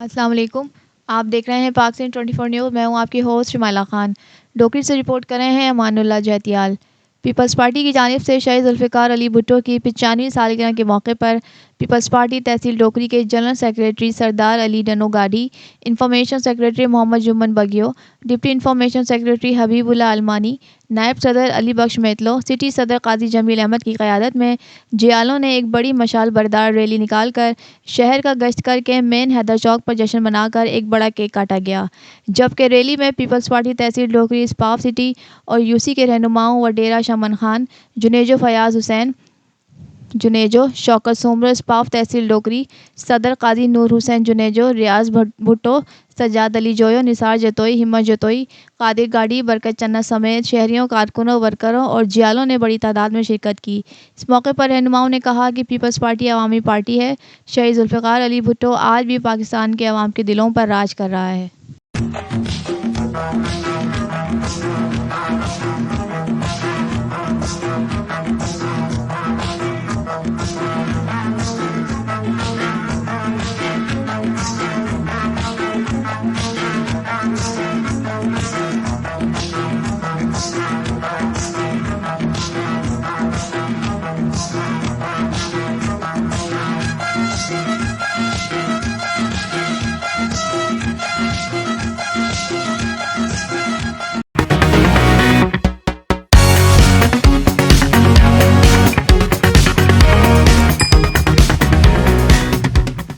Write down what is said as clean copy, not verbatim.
अस्सलाम वालेकुम। आप देख रहे हैं पाकिस्तान 24 न्यूज़। मैं हूं आपकी होस्ट शुमाइला खान। डोकरी से रिपोर्ट कर रहे हैं अमानुल्लाह जहतियाल। पीपल्स पार्टी की जानिब से शहीद जुल्फ़िकार अली भुट्टो की 95वीं सालगिरह के मौके पर पीपल्स पार्टी तहसील डोकरी के general secretary Sardar Ali Dano Gadi, information secretary Mohammad Jumman Bagiyo, deputy information secretary Habibullah Almani, नायब सदर अली बख्श मेतलो, सिटी सदर काजी जमील अहमद की क़यादत में जियालों ने एक बड़ी मशाल बरदार रैली निकाल कर शहर का गश्त करके मेन हैदर चौक पर जश्न मनाकर एक बड़ा केक काटा गया। जबकि रैली में पीपल्स पार्टी तहसील डोकरी, स्पाफ सिटी और यूसी के रहनुमाओं व डेरा शमन खान, जुनेजो फयाज़ हुसैन, जुनेजो शौकत सोमर, स्पाफ तहसील डोकरी, सदर काजी नूर हुसैन जुनेजो, रियाज भुट्टो, सज्जाद अली जोयो, निसार जतोई, हिम्मत जतोई, कादिर गाड़ी, बरकत चन्ना समेत शहरियों, कारकुनों, वर्करों और जियालों ने बड़ी तादाद में शिरकत की। इस मौके पर रहनुमाओं ने कहा कि पीपल्स पार्टी अवामी पार्टी है। शहीद जुल्फ़िकार अली भुट्टो आज भी पाकिस्तान के अवाम के दिलों पर राज कर रहा है।